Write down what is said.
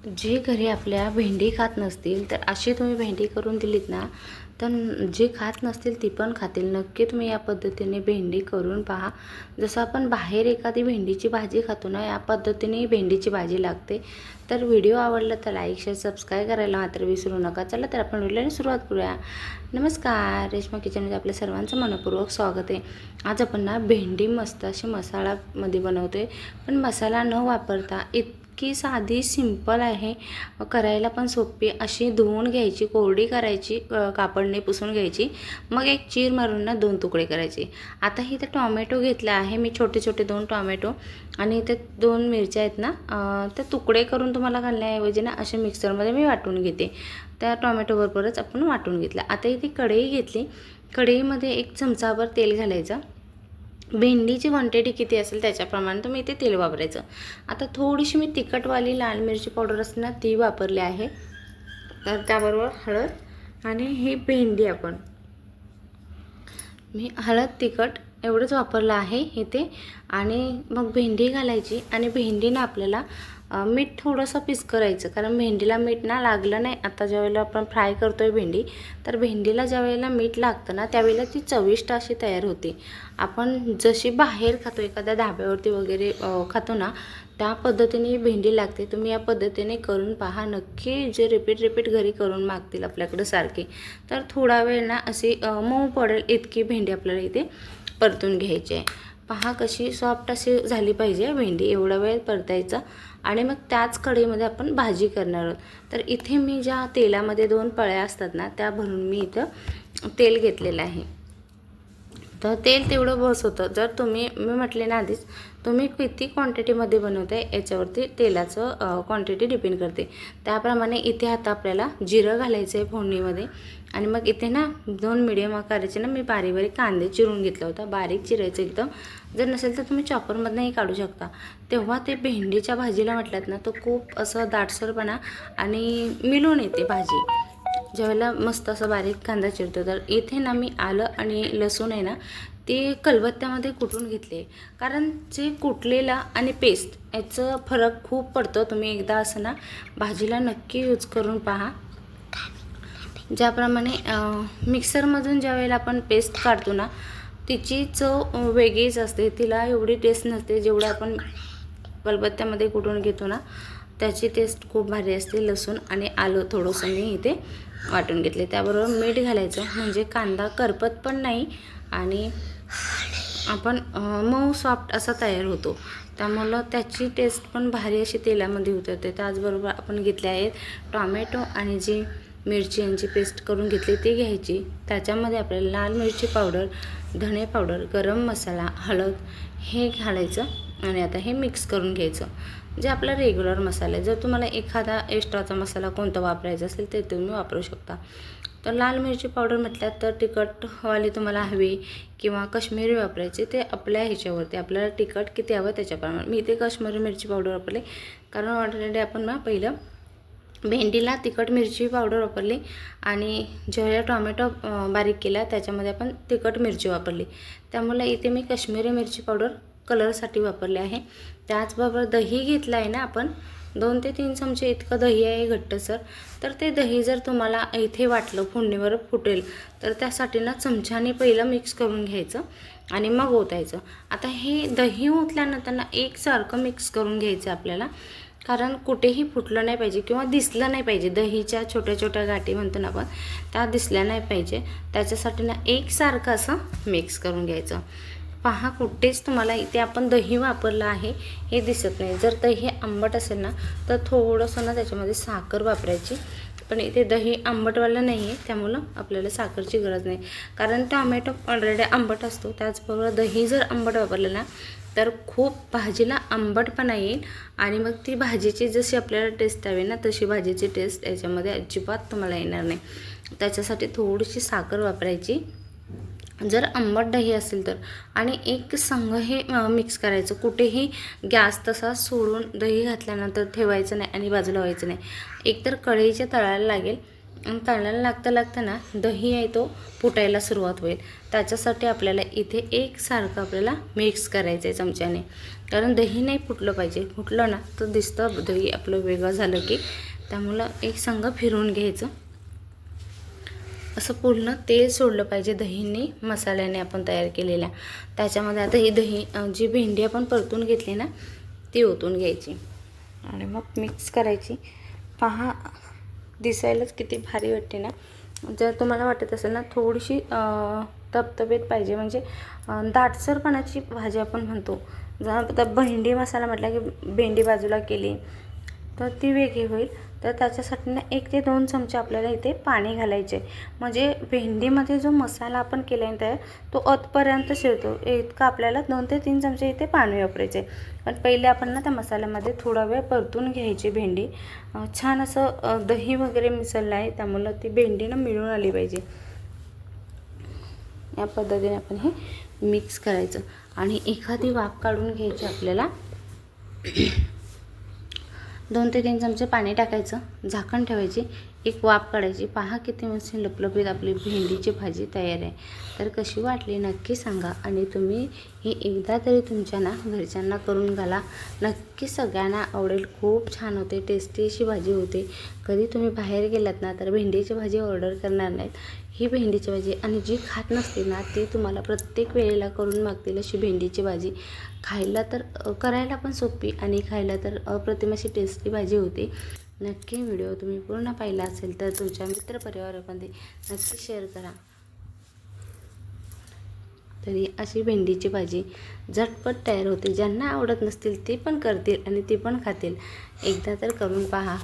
जे घरी आपल्या भेंडी खात नसतील तर अशी तुम्ही भेंडी करून दिलीत ना, तर जे खात नसतील ती पण खातील. नक्की तुम्ही या पद्धतीने भेंडी करून पहा. जसं आपण बाहेर एखादी भेंडीची भाजी खातो ना, या पद्धतीने भेंडीची भाजी लागते. तर व्हिडिओ आवडला तर लाईक शेअर सबस्क्राईब करायला मात्र विसरू नका. चला तर आपण व्हिडिओला सुरुवात करूया. नमस्कार, रेश्मा किचनमध्ये आपल्या सर्वांचं मनपूर्वक स्वागत आहे. आज आपण ना भेंडी मस्त अशी मसाल्यामध्ये बनवतोय, पण मसाला न वापरता की साधी सिंपल आहे, करायला पण सोपी अशी. धुवून घ्यायची, कोरडी करायची, कापडने पुसून घ्यायची, मग एक चीर मारून ना 2 तुकडे करायचे. आता इथे टोमॅटो घेतला आहे मी, छोटे छोटे 2 टोमॅटो, आणि इथे 2 मिरच्या आहेत ना, ते तुकडे करून तुम्हाला घालण्याऐवजी ना असे मिक्सरमध्ये मी वाटून घेते. त्या टोमॅटोबरोबरच आपण वाटून घेतलं. आता इथे कढई घेतली, कढईमध्ये 1 चमचाभर तेल घालायचं. भेंडीची क्वांटिटी किती असेल त्याच्याप्रमाणे तुम्ही इथे तेल वापरायचं. आता थोडीशी मी तिखटवाली लाल मिरची पावडर असते ना ती वापरली आहे. तर त्याबरोबर हळद आणि ही भेंडी मी हळद तिखट एवढंच वापरलं आहे इथे. आणि मग भेंडी घालायची, आणि भेंडीनं आपल्याला मीठ थोडंसं करायचं, कारण भेंडीला मीठ ना लागलं नाही. आता ज्यावेळेला आपण फ्राय करतोय भेंडी, तर भेंडीला ज्यावेळेला मीठ लागतं ना त्यावेळेला ती चविष्ट अशी तयार होते. आपण जशी बाहेर खातो, एखाद्या धाब्यावरती वगैरे खातो ना, त्या पद्धतीने भेंडी लागते. तुम्ही या पद्धतीने करून पहा नक्की. जे रिपीट घरी करून मागतील आपल्याकडे सारखे, तर थोडा वेळ ना अशी मऊ पडेल इतकी भेंडी आपल्याला इथे परतून घ्यायची आहे. पहा कशी सॉफ्ट अशी झाली पाहिजे भेंडी, एवढा वेळ परतायचा. आणि मग त्याच कढईमध्ये आपण भाजी करणार आहोत. तर इथे मी ज्या तेलामध्ये 2 पळ्या असतात ना, त्या भरून मी इथं तेल घेतलेलं आहे. तर तेल तेवढं बस होतं. जर तुम्ही, मी म्हटले ना आधीच, तुम्ही किती क्वांटिटीमध्ये बनवताय याच्यावरती तेलाचं क्वांटिटी डिपेंड करते. त्याप्रमाणे इथे आता आपल्याला जिरं घालायचं आहे फोडणीमध्ये. आणि मग इथे ना 2 मिडियम आकाराचे ना मी बारीक कांदे चिरून घेतला होता. बारीक चिरायचं एकदम. जर नसेल तर तुम्ही चॉपरमधनंही काढू शकता. तेव्हा ते भेंडीच्या भाजीला म्हटलात ना, तो खूप असं दाटसरपणा आणि मिळून येते भाजी ज्यावेळेला मस्त असं बारीक कांदा चिरतो. तर इथे ना मी आलं आणि लसूण आहे ना ते कलबत्त्यामध्ये कुटून घेतले, कारण जे कुटलेला आणि पेस्ट याचं फरक खूप पडतो. तुम्ही एकदा असं ना भाजीला नक्की यूज करून पहा. ज्याप्रमाणे मिक्सरमधून ज्यावेळेला आपण पेस्ट काढतो ना, तिची चव वेगळीच असते. तिला एवढी टेस्ट नसते जेवढं आपण कलबत्त्यामध्ये कुटून घेतो ना, त्याची टेस्ट खूप भारी असते. लसूण आणि आलं थोडंसं मी इथे वाटून घेतले. त्याबरोबर मीठ घालायचं, म्हणजे कांदा करपत पण नाही आणि आपण मऊ सॉफ्ट असा तयार होतो. त्यामुळं त्याची टेस्ट पण भारी अशी तेलामध्ये उतरते. त्याचबरोबर आपण घेतले आहेत टॉमॅटो आणि जी मिरची यांची पेस्ट करून घेतली ती घ्यायची. त्याच्यामध्ये आपल्याला लाल मिरची पावडर, धणे पावडर, गरम मसाला, हळद हे घालायचं. आणि आता हे मिक्स करून घ्यायचं, जे आपला रेग्युलर मसाला आहे. जर तुम्हाला एखादा एक्स्ट्राचा मसाला कोणता वापरायचा असेल ते तुम्ही वापरू शकता. तर लाल मिरची पावडर म्हटल्यात तर तिखटवाली तुम्हाला हवी किंवा काश्मीरी वापरायची, ते आपल्या ह्याच्यावरती, आपल्याला तिखट किती हवं त्याच्याप्रमाणे. मी इथे काश्मीरी मिरची पावडर वापरली, कारण ऑलरेडी आपण ना पहिलं भेंडीला तिखट मिरची पावडर वापरली, आणि ज्यावेळेला टोमॅटो बारीक केला त्याच्यामध्ये आपण तिखट मिरची वापरली. त्यामुळे इथे मी काश्मीरी मिरची पावडर कलरसाठी वापरले आहे. त्याचबरोबर दही घेतलं आहे ना आपण, 2 ते 3 चमचे इतकं दही आहे घट्टसर. तर ते दही जर तुम्हाला इथे वाटलं फोडणीवर फुटेल, तर त्यासाठी ना चमच्याने पहिलं मिक्स करून घ्यायचं आणि मग ओतायचं. आता हे दही ओतल्यानंतर ना एकसारखं मिक्स करून घ्यायचं आपल्याला, कारण कुठेही फुटलं नाही पाहिजे किंवा दिसलं नाही पाहिजे. दहीच्या छोट्या छोट्या गाठी म्हणतो ना आपण, त्या दिसल्या नाही पाहिजे. त्याच्यासाठी ना एकसारखं असं मिक्स करून घ्यायचं. पहा कुठेच तुम्हाला इथे आपण दही वापरलं आहे हे दिसत नाही. जर दही आंबट असेल ना तर थोडंसं ना त्याच्यामध्ये साखर वापरायची, पण इथे दही आंबटवालं नाही आहे, त्यामुळं आपल्याला साखरची गरज नाही, कारण टोमॅटो ऑलरेडी आंबट असतो. त्याचबरोबर दही जर आंबट वापरलं ना तर खूप भाजीला आंबटपणा येईल, आणि मग ती भाजीची जशी आपल्याला टेस्ट हवी ना तशी भाजीची टेस्ट याच्यामध्ये अजिबात तुम्हाला येणार नाही. त्याच्यासाठी थोडीशी साखर वापरायची जर आंबट दही असेल तर. आणि एक संघ हे मिक्स करायचं. कुठेही गॅस तसा सोडून दही घातल्यानंतर ठेवायचं नाही आणि बाजूला व्हायचं नाही. एकतर कढईच्या तळायला लागेल, आणि तळायला लागता ना दही आहे तो फुटायला सुरुवात होईल. त्याच्यासाठी आपल्याला इथे एकसारखं आपल्याला मिक्स करायचं आहे चमच्याने. कारण दही नाही फुटलं पाहिजे. फुटलं ना तर दिसतं दही आपलं वेगळं झालं की. त्यामुळं एक संघ फिरवून घ्यायचं. असं पूर्ण तेल सोडलं पाहिजे दहीने, मसाल्याने आपण तयार केलेल्या. त्याच्यामध्ये आता ही दही जी भेंडी आपण परतून घेतली ना ती ओतून घ्यायची आणि मग मिक्स करायची. पहा दिसायलाच किती भारी वाटते ना. जर तुम्हाला वाटत असेल ना थोडीशी तपतपीत पाहिजे, म्हणजे दाटसरपणाची भाजी आपण म्हणतो. जर आता भेंडी मसाला म्हटला की भेंडी बाजूला केली तर ती वेगळी होईल. तर त्याच्यासाठी ना 1 ते 2 चमचे आपल्याला इथे पाणी घालायचे, म्हणजे भेंडीमध्ये जो मसाला आपण केला आहे तयार तो आतपर्यंत शिरतो इतकं आपल्याला 2 ते 3 चमचे इथे पाणी वापरायचे. पण पहिले आपण ना त्या मसाल्यामध्ये थोडा वेळ परतून घ्यायची भेंडी. छान असं दही वगैरे मिसळलं आहे त्यामुळं ती भेंडी ना मिळून आली पाहिजे. या पद्धतीने आपण हे मिक्स करायचं आणि एखादी वाफ काढून घ्यायची आपल्याला. 2 ते 3 चमचे पाणी टाकायचं, झाकण ठेवायची, एक वाफ काढायची. पहा किती मस्त लपलपीत आपली भेंडीची भाजी तयार आहे. तर कशी वाटली नक्की सांगा आणि तुम्ही ही एकदा तरी तुमच्या ना घरच्यांना करून घाला. नक्की सगळ्यांना आवडेल. खूप छान होते, टेस्टी अशी भाजी होते. कधी तुम्ही बाहेर गेलात ना तर भेंडीची भाजी ऑर्डर करणार नाहीत. ही भेंडीची भाजी आणि जी खात नसते ना ती तुम्हाला प्रत्येक वेळेला करून मागतील अशी भेंडीची भाजी. खायला तर करायला पण सोपी आणि खायला तर अप्रतिम अशी टेस्टी भाजी होती. नक्की व्हिडिओ तुम्ही पूर्ण पाहिला असेल तर तुमच्या मित्रपरिवारामध्ये नक्की शेअर करा. तरी अशी भेंडीची भाजी झटपट तयार होते. ज्यांना आवडत नसतील ते पण करतील आणि ते पण खातील. एकदा तर करून पहा.